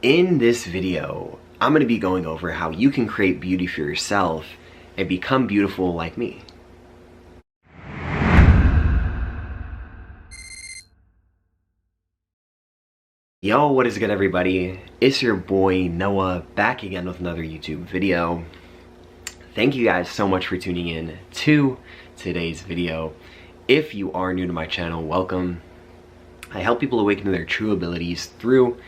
In this video, I'm going to be going over how you can create beauty for yourself and become beautiful like me. Yo, what is good everybody? It's your boy Noah back again with another YouTube video. Thank you guys so much for tuning in to today's video. If you are new to my channel, welcome. I help people awaken to their true abilities through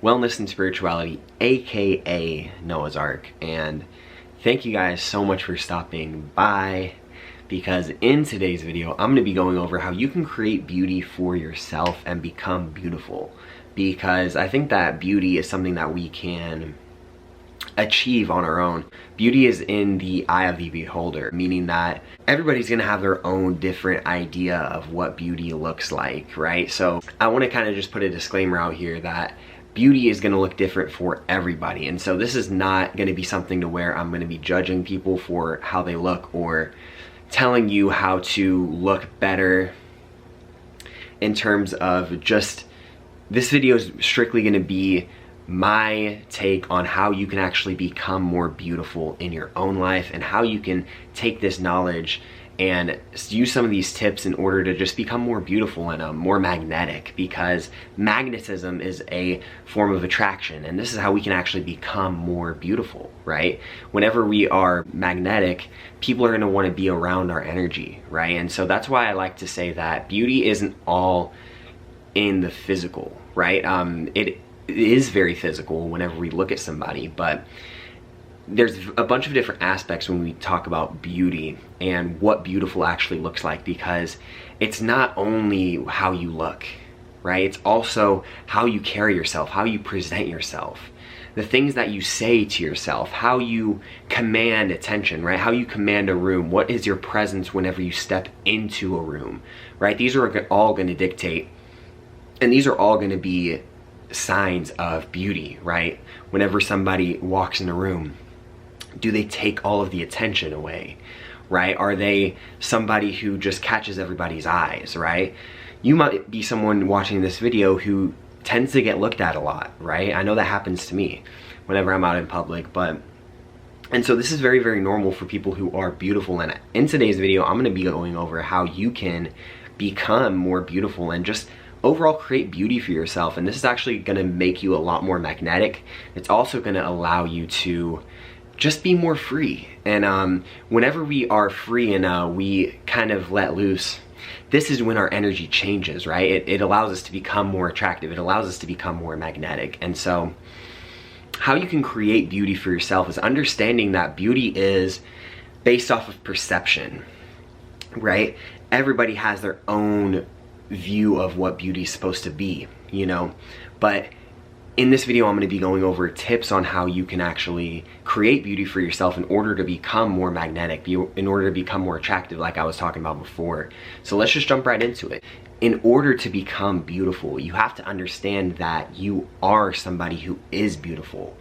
wellness and spirituality, aka Noah's Ark. And thank you guys so much for stopping by, because in today's video I'm going to be going over how you can create beauty for yourself and become beautiful. Because I think that beauty is something that we can achieve on our own. Beauty is in the eye of the beholder, meaning that everybody's gonna have their own different idea of what beauty looks like, right? So I want to kind of just put a disclaimer out here that beauty is going to look different for everybody. And so this is not going to be something to where I'm going to be judging people for how they look or telling you how to look better in terms of just, this video is strictly going to be my take on how you can actually become more beautiful in your own life and how you can take this knowledge and use some of these tips in order to just become more beautiful and more magnetic, because magnetism is a form of attraction, and this is how we can actually become more beautiful, right? Whenever we are magnetic, people are going to want to be around our energy, right? And so that's why I like to say that beauty isn't all in the physical, right? It is very physical whenever we look at somebody, but there's a bunch of different aspects when we talk about beauty and what beautiful actually looks like, because it's not only how you look, right? It's also how you carry yourself, how you present yourself, the things that you say to yourself, how you command attention, right? How you command a room, what is your presence whenever you step into a room, right? These are all going to dictate, and these are all going to be signs of beauty, right? Whenever somebody walks in a room, do they take all of the attention away, right? Are they somebody who just catches everybody's eyes, right? You might be someone watching this video who tends to get looked at a lot, right? I know that happens to me whenever I'm out in public, and so this is very, very normal for people who are beautiful. And in today's video, I'm going to be going over how you can become more beautiful and just overall create beauty for yourself. And this is actually going to make you a lot more magnetic. It's also going to allow you to just be more free. And whenever we are free and we kind of let loose, this is when our energy changes, right? It allows us to become more attractive. It allows us to become more magnetic. And so how you can create beauty for yourself is understanding that beauty is based off of perception, right? Everybody has their own view of what beauty is supposed to be, you know? But in this video, I'm going to be going over tips on how you can actually create beauty for yourself in order to become more magnetic, in order to become more attractive, like I was talking about before. So let's just jump right into it. In order to become beautiful, you have to understand that you are somebody who is beautiful,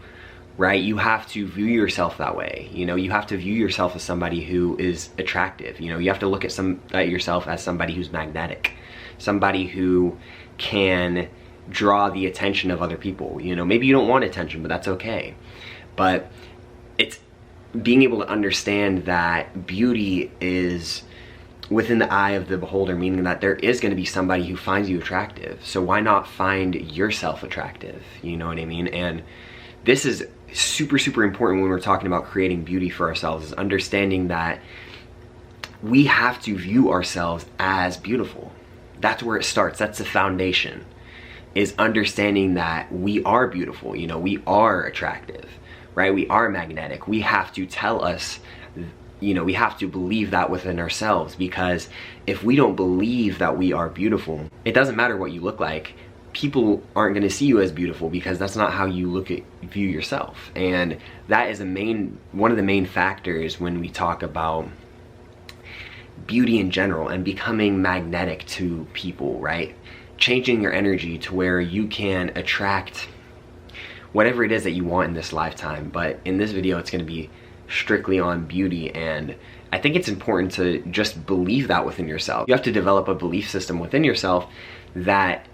right? You have to view yourself that way. You know, you have to view yourself as somebody who is attractive. You know, you have to look at yourself as somebody who's magnetic, somebody who can draw the attention of other people. You know, maybe you don't want attention, but that's okay. But it's being able to understand that beauty is within the eye of the beholder, meaning that there is going to be somebody who finds you attractive. So why not find yourself attractive? You know what I mean? And this is super, super important when we're talking about creating beauty for ourselves, is understanding that we have to view ourselves as beautiful. That's where it starts. That's the foundation, is understanding that we are beautiful. You know, we are attractive, right? We are magnetic. We have to tell us, you know, we have to believe that within ourselves, because if we don't believe that we are beautiful, it doesn't matter what you look like. People aren't going to see you as beautiful, because that's not how you view yourself. And that is one of the main factors when we talk about beauty in general and becoming magnetic to people, right? Changing your energy to where you can attract whatever it is that you want in this lifetime. But in this video, it's going to be strictly on beauty, and I think it's important to just believe that within yourself. You have to develop a belief system within yourself that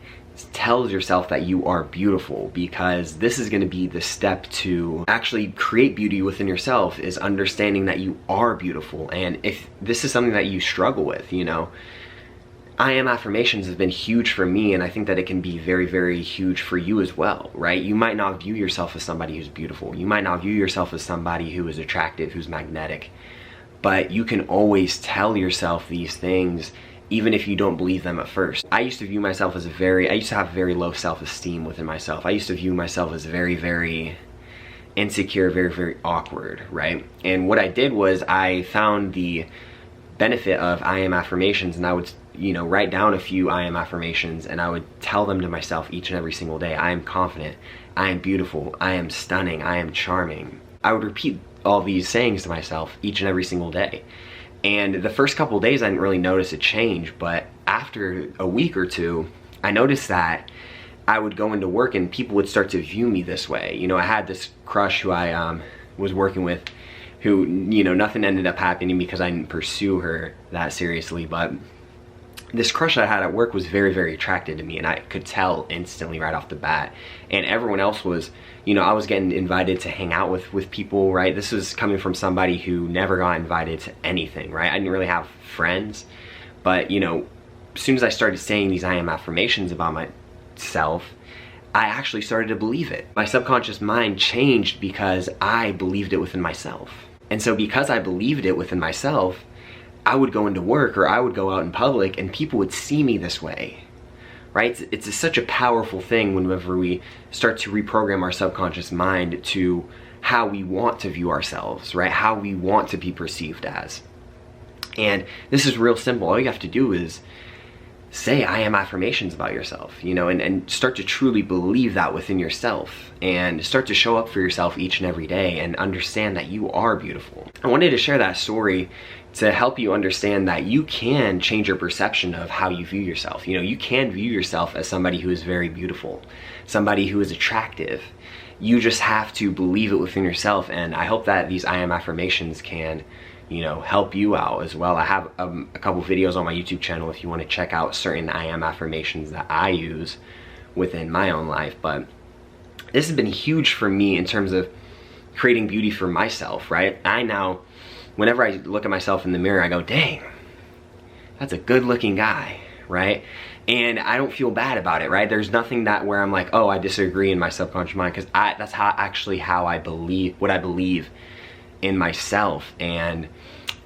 tells yourself that you are beautiful, because this is going to be the step to actually create beauty within yourself, is understanding that you are beautiful. And if this is something that you struggle with, you know, I am affirmations has been huge for me, and I think that it can be very, very huge for you as well, right? You might not view yourself as somebody who's beautiful. You might not view yourself as somebody who is attractive, who's magnetic, but you can always tell yourself these things even if you don't believe them at first. I used to view myself as I used to have very low self-esteem within myself. I used to view myself as very, very insecure, very, very awkward, right? And what I did was I found the benefit of I am affirmations, and I would, you know, write down a few I am affirmations, and I would tell them to myself each and every single day. I am confident, I am beautiful, I am stunning, I am charming. I would repeat all these sayings to myself each and every single day. And the first couple of days I didn't really notice a change, but after a week or two, I noticed that I would go into work and people would start to view me this way. You know, I had this crush who I was working with, who, you know, nothing ended up happening because I didn't pursue her that seriously, but this crush I had at work was very, very attracted to me, and I could tell instantly right off the bat. And everyone else was, you know, I was getting invited to hang out with people, right? This was coming from somebody who never got invited to anything, right? I didn't really have friends, but, you know, as soon as I started saying these I am affirmations about myself, I actually started to believe it. My subconscious mind changed because I believed it within myself. And so because I believed it within myself, I would go into work or I would go out in public and people would see me this way, right? It's such a powerful thing whenever we start to reprogram our subconscious mind to how we want to view ourselves, right? How we want to be perceived as. And this is real simple. All you have to do is say I am affirmations about yourself, you know, and start to truly believe that within yourself, and start to show up for yourself each and every day and understand that you are beautiful. I wanted to share that story to help you understand that you can change your perception of how you view yourself. You know, you can view yourself as somebody who is very beautiful, somebody who is attractive. You just have to believe it within yourself, and I hope that these I am affirmations can, you know, help you out as well. I have a couple videos on my YouTube channel if you want to check out certain I am affirmations that I use within my own life. But this has been huge for me in terms of creating beauty for myself, right? I now, whenever I look at myself in the mirror, I go, dang, that's a good looking guy, right? And I don't feel bad about it, right? There's nothing that where I'm like, oh, I disagree in my subconscious mind, because that's how I believe what I believe in myself. And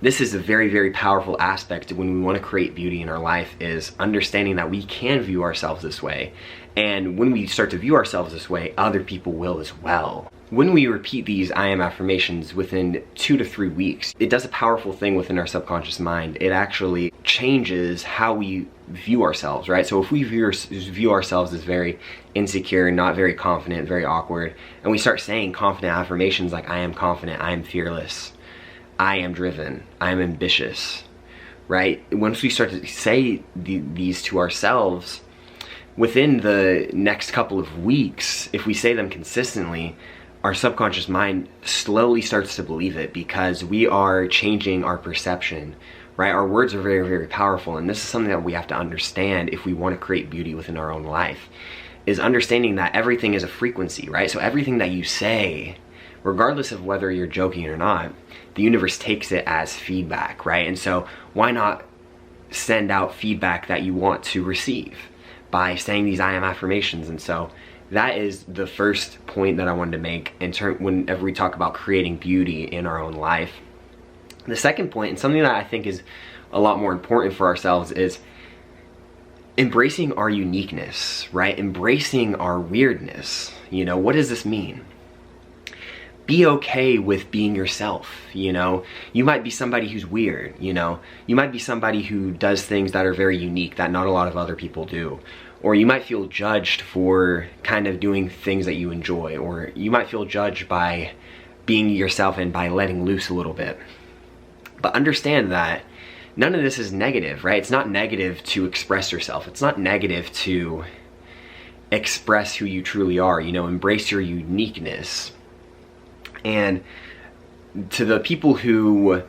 this is a very, very powerful aspect when we want to create beauty in our life, is understanding that we can view ourselves this way. And when we start to view ourselves this way, other people will as well. When we repeat these I am affirmations within 2 to 3 weeks, it does a powerful thing within our subconscious mind. It actually changes how we view ourselves, right? So if we view ourselves as very insecure, not very confident, very awkward, and we start saying confident affirmations like I am confident, I am fearless, I am driven, I am ambitious, right? Once we start to say these to ourselves, within the next couple of weeks, if we say them consistently, our subconscious mind slowly starts to believe it, because we are changing our perception, right? Our words are very, very powerful, and this is something that we have to understand if we want to create beauty within our own life, is understanding that everything is a frequency, right? So everything that you say, regardless of whether you're joking or not, the universe takes it as feedback, right? And so why not send out feedback that you want to receive by saying these I am affirmations? And so that is the first point that I wanted to make whenever we talk about creating beauty in our own life. The second point, and something that I think is a lot more important for ourselves, is embracing our uniqueness, right? Embracing our weirdness. You know, what does this mean? Be okay with being yourself, you know? You might be somebody who's weird, you know? You might be somebody who does things that are very unique that not a lot of other people do. Or you might feel judged for kind of doing things that you enjoy. Or you might feel judged by being yourself and by letting loose a little bit. But understand that none of this is negative, right? It's not negative to express yourself. It's not negative to express who you truly are, you know, embrace your uniqueness. And to the people who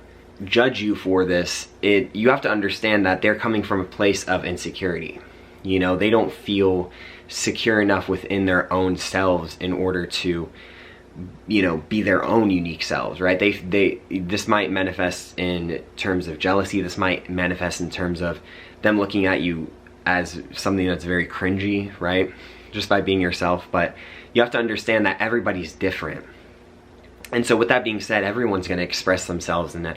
judge you for this, you have to understand that they're coming from a place of insecurity. You know, they don't feel secure enough within their own selves in order to, you know, be their own unique selves, right? This might manifest in terms of jealousy. This might manifest in terms of them looking at you as something that's very cringy, right? Just by being yourself. But you have to understand that everybody's different. And so with that being said, everyone's going to express themselves in an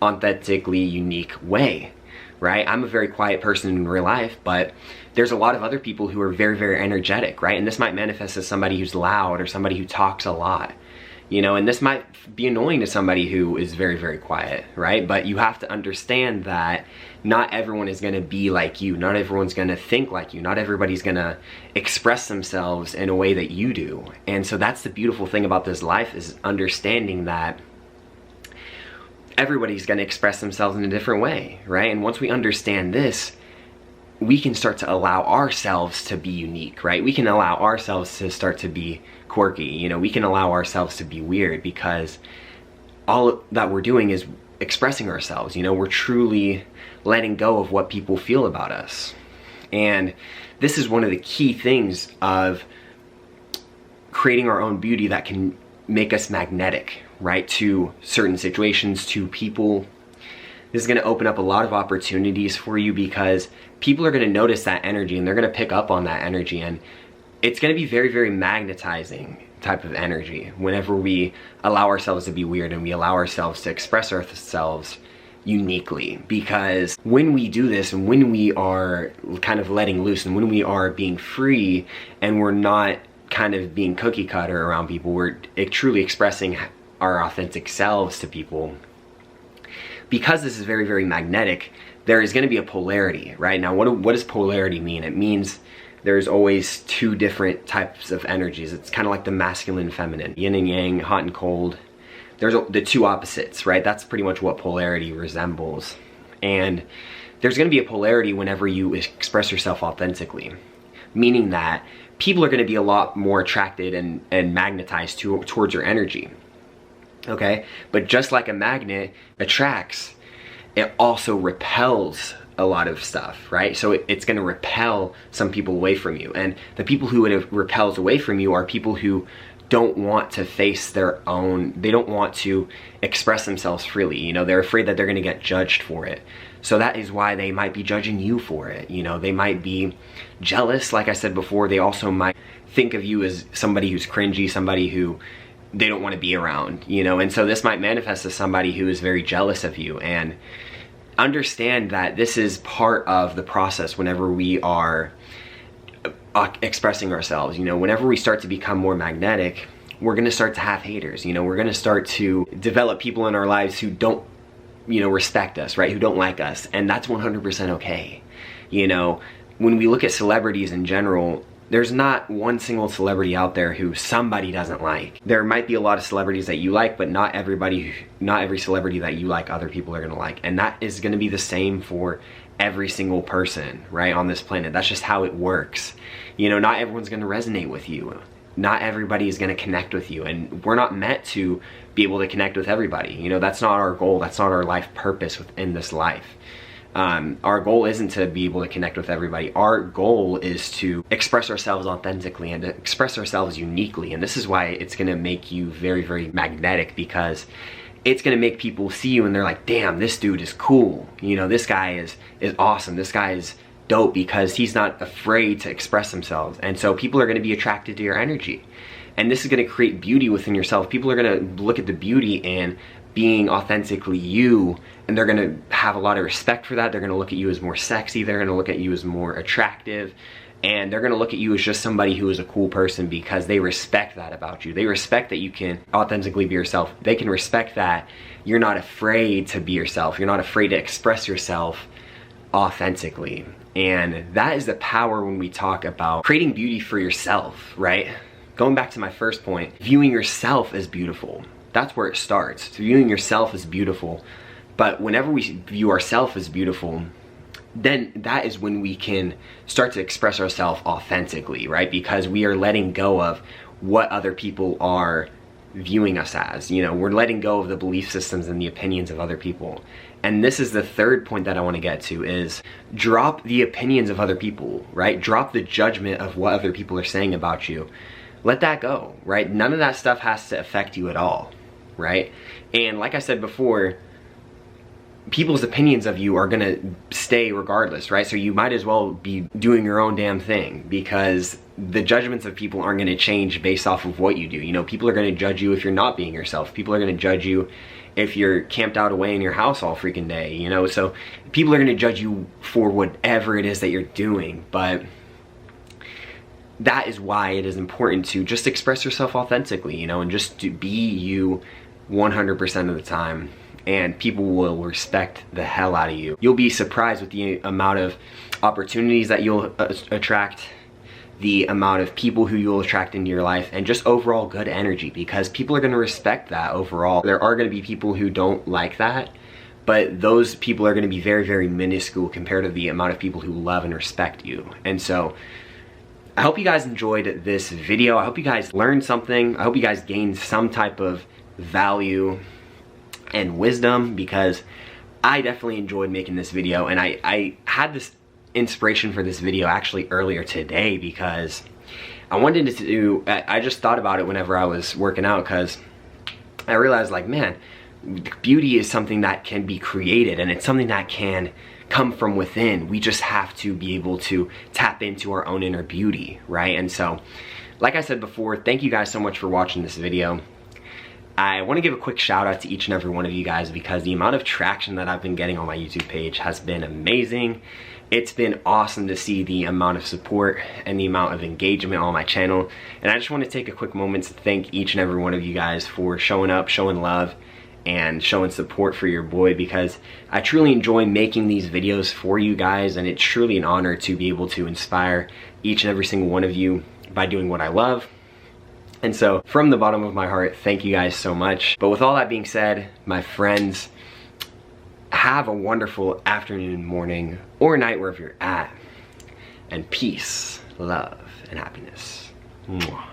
authentically unique way, right? I'm a very quiet person in real life, but there's a lot of other people who are very, very energetic, right? And this might manifest as somebody who's loud or somebody who talks a lot, you know, and this might be annoying to somebody who is very, very quiet, right? But you have to understand that not everyone is going to be like you. Not everyone's going to think like you. Not everybody's going to express themselves in a way that you do. And so that's the beautiful thing about this life, is understanding that everybody's going to express themselves in a different way, right? And once we understand this, we can start to allow ourselves to be unique, right? We can allow ourselves to start to be quirky, you know, we can allow ourselves to be weird, because all that we're doing is expressing ourselves, you know, we're truly letting go of what people feel about us. And this is one of the key things of creating our own beauty that can make us magnetic, right, to certain situations, to people. This is going to open up a lot of opportunities for you, because people are going to notice that energy and they're going to pick up on that energy, and it's going to be very, very magnetizing type of energy whenever we allow ourselves to be weird and we allow ourselves to express ourselves uniquely. Because when we do this, and when we are kind of letting loose, and when we are being free, and we're not kind of being cookie cutter around people, we're truly expressing our authentic selves to people. Because this is very, very magnetic, there is going to be a polarity, right? Now, what does polarity mean? It means there's always two different types of energies. It's kind of like the masculine, feminine, yin and yang, hot and cold. There's the two opposites, right? That's pretty much what polarity resembles. And there's going to be a polarity whenever you express yourself authentically, meaning that people are going to be a lot more attracted and magnetized towards your energy. Okay, but just like a magnet attracts, it also repels a lot of stuff, right? So it's going to repel some people away from you, and the people who it repels away from you are people who don't want to face their own, they don't want to express themselves freely, you know, they're afraid that they're going to get judged for it. So that is why they might be judging you for it, you know, they might be jealous, like I said before. They also might think of you as somebody who's cringy, somebody who they don't want to be around, you know. And so this might manifest as somebody who is very jealous of you. And understand that this is part of the process whenever we are expressing ourselves. You know, whenever we start to become more magnetic, we're going to start to have haters, you know, we're going to start to develop people in our lives who don't, you know, respect us, right, who don't like us. And that's 100% okay. You know, when we look at celebrities in general, there's not one single celebrity out there who somebody doesn't like. There might be a lot of celebrities that you like, but not every celebrity that you like other people are gonna like. And that is gonna be the same for every single person, right, on this planet. That's just how it works. You know, not everyone's gonna resonate with you. Not everybody is gonna connect with you. And we're not meant to be able to connect with everybody. You know, that's not our goal. That's not our life purpose within this life. Our goal isn't to be able to connect with everybody. Our goal is to express ourselves authentically and to express ourselves uniquely. And this is why it's going to make you very, very magnetic, because it's going to make people see you and they're like, damn, this dude is cool. You know, this guy is awesome. This guy is dope, because he's not afraid to express themselves. And so people are going to be attracted to your energy. And this is going to create beauty within yourself. People are going to look at the beauty in being authentically you, and they're gonna have a lot of respect for that. They're gonna look at you as more sexy, they're gonna look at you as more attractive, and they're gonna look at you as just somebody who is a cool person, because they respect that about you. They respect that you can authentically be yourself. They can respect that you're not afraid to be yourself. You're not afraid to express yourself authentically. And that is the power when we talk about creating beauty for yourself, right? Going back to my first point, viewing yourself as beautiful. That's where it starts. Viewing yourself as beautiful. But whenever we view ourselves as beautiful, then that is when we can start to express ourselves authentically, right? Because we are letting go of what other people are viewing us as. You know, we're letting go of the belief systems and the opinions of other people. And this is the third point that I want to get to, is drop the opinions of other people, right? Drop the judgment of what other people are saying about you. Let that go, right? None of that stuff has to affect you at all, right? And like I said before, people's opinions of you are gonna stay regardless, right? So you might as well be doing your own damn thing, because the judgments of people aren't gonna change based off of what you do. You know, people are gonna judge you if you're not being yourself. People are gonna judge you if you're camped out away in your house all freaking day, you know? So people are gonna judge you for whatever it is that you're doing, but that is why it is important to just express yourself authentically, you know, and just to be you 100% of the time. And people will respect the hell out of you. You'll be surprised with the amount of opportunities that you'll attract, the amount of people who you'll attract into your life, and just overall good energy, because people are gonna respect that overall. There are gonna be people who don't like that, but those people are gonna be very, very minuscule compared to the amount of people who love and respect you. And so, I hope you guys enjoyed this video. I hope you guys learned something. I hope you guys gained some type of value and wisdom, because I definitely enjoyed making this video. And I had this inspiration for this video actually earlier today, because I wanted to do, I just thought about it whenever I was working out, because I realized, like, man, beauty is something that can be created, and it's something that can come from within. We just have to be able to tap into our own inner beauty, right? And so, like I said before, thank you guys so much for watching this video. I want to give a quick shout out to each and every one of you guys, because the amount of traction that I've been getting on my YouTube page has been amazing. It's been awesome to see the amount of support and the amount of engagement on my channel. And I just want to take a quick moment to thank each and every one of you guys for showing up, showing love, and showing support for your boy, because I truly enjoy making these videos for you guys, and it's truly an honor to be able to inspire each and every single one of you by doing what I love. And so, from the bottom of my heart, thank you guys so much. But with all that being said, my friends, have a wonderful afternoon, morning, or night wherever you're at. And peace, love, and happiness. Mwah.